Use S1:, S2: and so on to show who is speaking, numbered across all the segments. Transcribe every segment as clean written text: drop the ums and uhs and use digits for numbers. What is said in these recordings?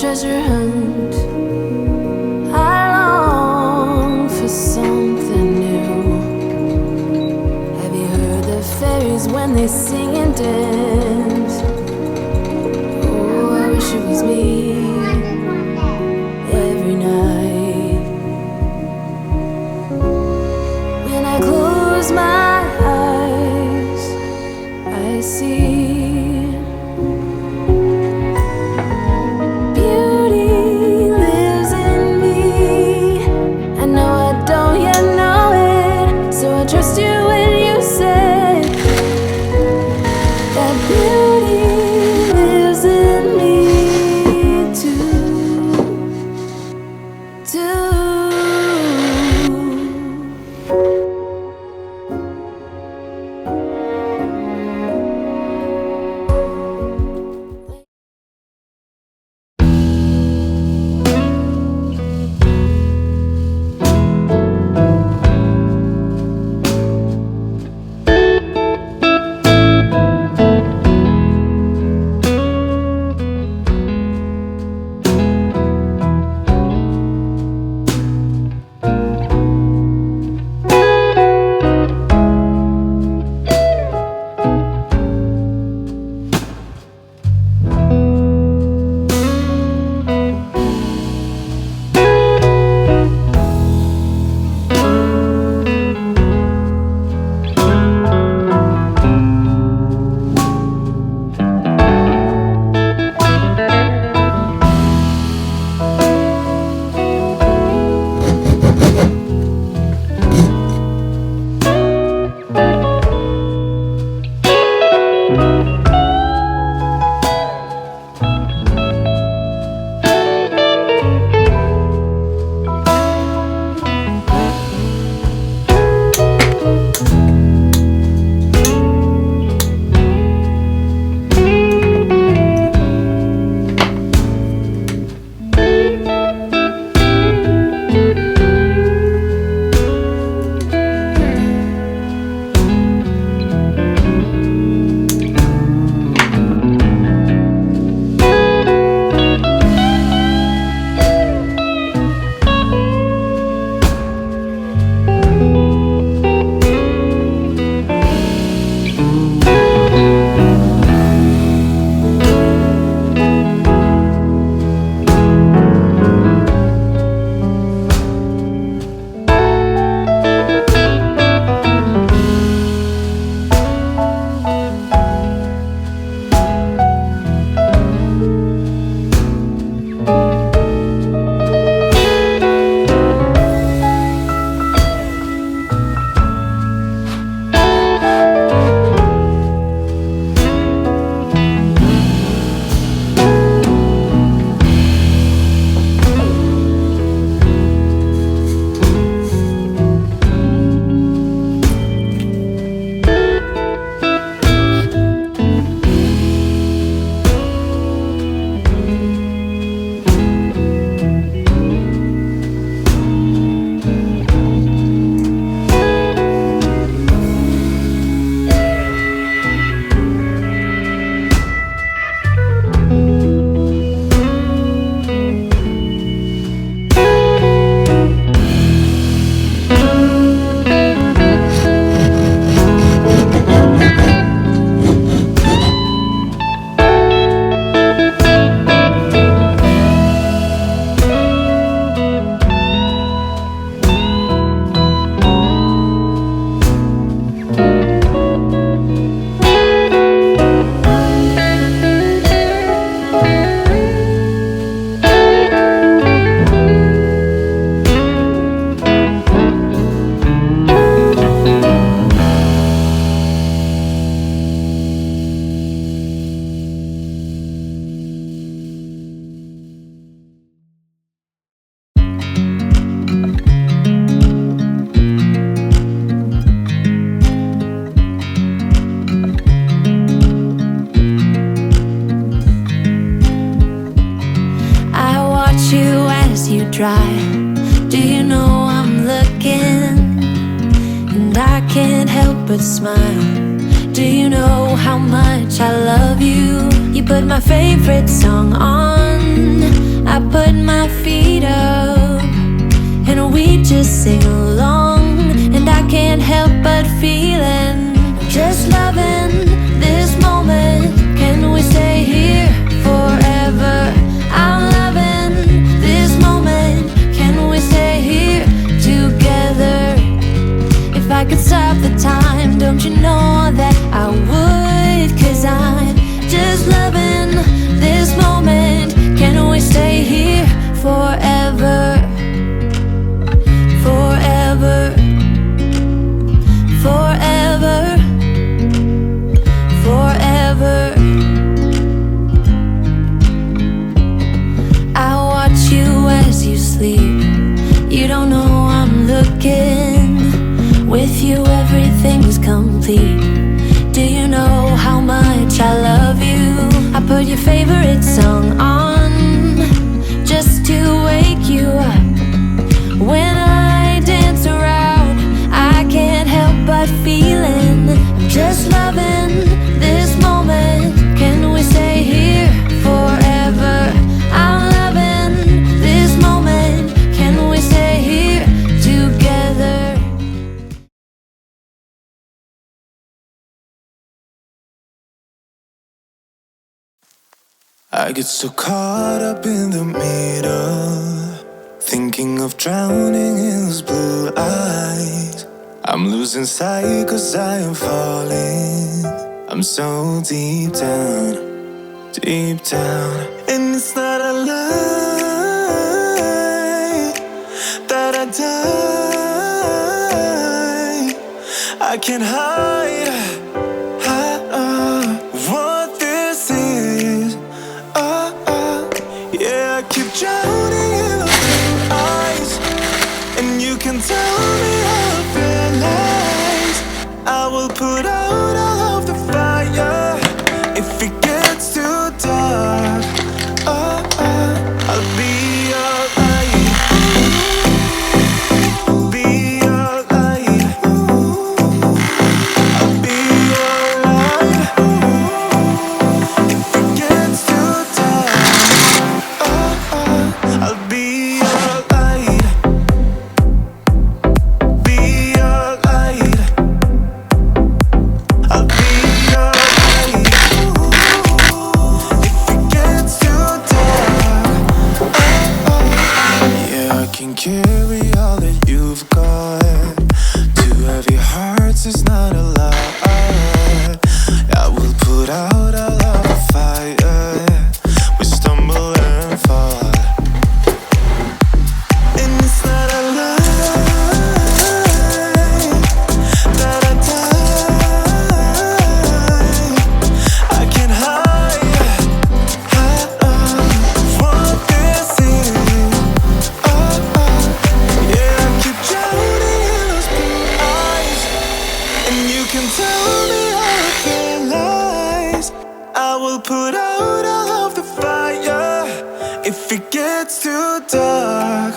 S1: treasure hunt. I long for something new. Have you heard the fairies when they sing and dance? Oh, I wish it was me every night. When I close my eyes, I see trust you when you say that beauty lives in me too.
S2: dry. Do you know I'm looking? And I can't help but smile. Do you know how much I love you? You put my favorite song on I put my feet up and we just sing along, and I can't help but feeling just loving this moment. Can we stay here forever? I'm loving this moment. Can we stay here together? If I could stop the time, don't you know that I would? 'Cause I'm just loving this moment. Can we stay here forever? Forever, forever, forever. I watch you as you sleep. You don't know I'm looking. With you everything's complete. Do you know how much I love you? I put your favorite song on just to wake you up. When I dance around, I can't help but feeling just loving this moment. Can we stay here forever? I'm loving this moment. Can we stay here together?
S3: I get so caught up in the middle, thinking of drowning in those blue eyes. I'm losing sight 'cause I am falling. I'm so deep down, deep down. And it's not a lie that I die. I can't hide what this is. Yeah, I keep drowning in those blue eyes, and you can tell me how I realize. I will put out all of the fire if it gets too dark. I'll be your light. Be your light. I'll be your light. If it gets too dark, I'll be your light. Be your light. I'll be your light. If it gets too dark, yeah, I can carry all that you've got. Two heavy hearts is not a lot. I will put out all of the fire. We stumble and fall. And it's not a lie that I die. I can't hide what this is. Yeah, I keep drowning in those blue eyes, and you can tell me how I realize. I will put out all of the fire if it gets too dark.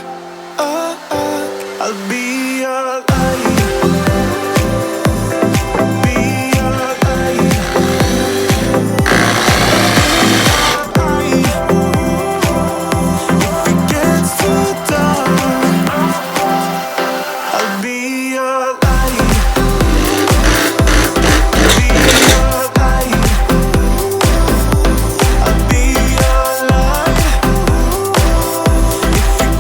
S3: I'll be your light. Be your light. If it gets too dark, I'll be your light. Be your light. I'll be your light. If it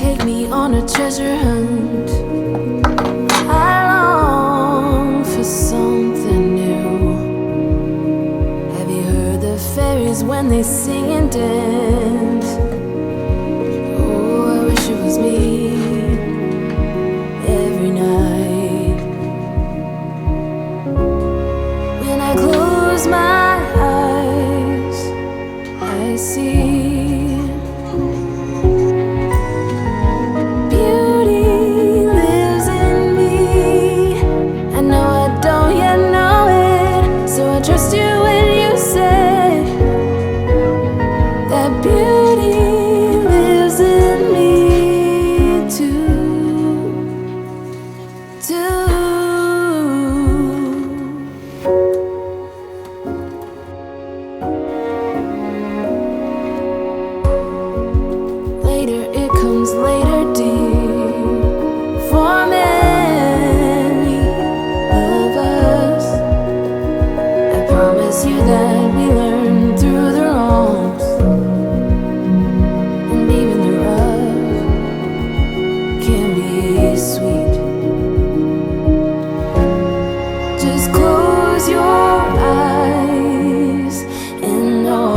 S1: take me on a treasure hunt. I long for something new. Have you heard the fairies when they sing and dance? Oh, I wish it was me every night. When I close my eyes, I see beauty lives in me. I know I don't yet know it, so I trust you when you say that beauty lives in me too. Later it comes later, dear, for many of us. I promise you that we learn through the wrongs, and even the rough can be sweet. Just close your eyes and know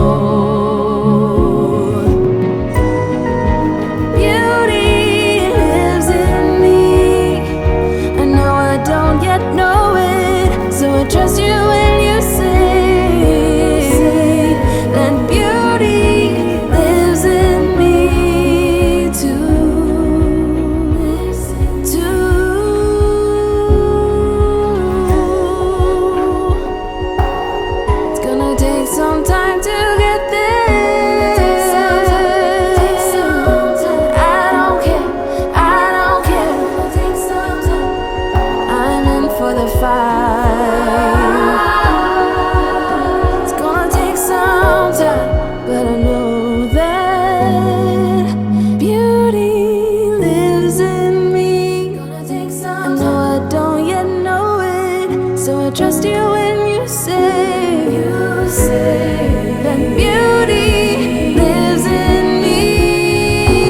S1: beauty lives in me. I know I don't yet know it, so I trust you when you say that beauty lives in me It's gonna take some time to get there. I don't care. I'm in for the fight. It's gonna take some time, but I know that beauty lives in me. I know I don't yet know it, so I trust you when you say that beauty lives in me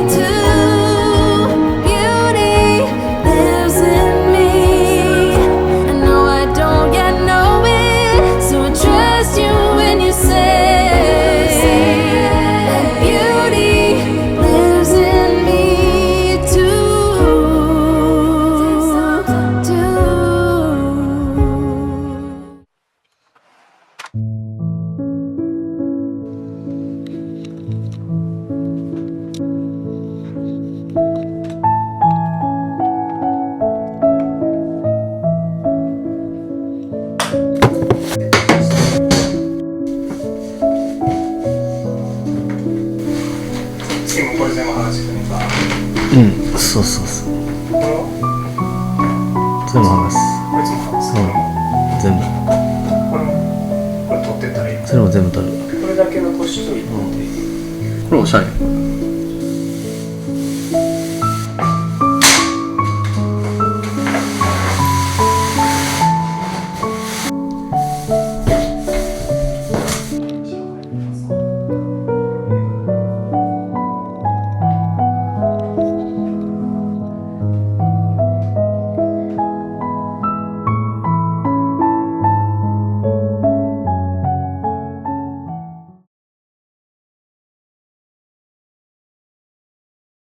S1: too. Beauty lives in me. I know I don't yet know it, so I trust you when you say that beauty lives in me too.
S4: 次もこれ全部話してくれば
S5: うん、そうそうそう。
S4: これを
S5: 全部話す。
S4: こいつも話す
S5: 全部。
S4: これ取ってったらいいの
S5: それも全部取る。
S4: これだけ残しといて、
S5: これおしゃれ。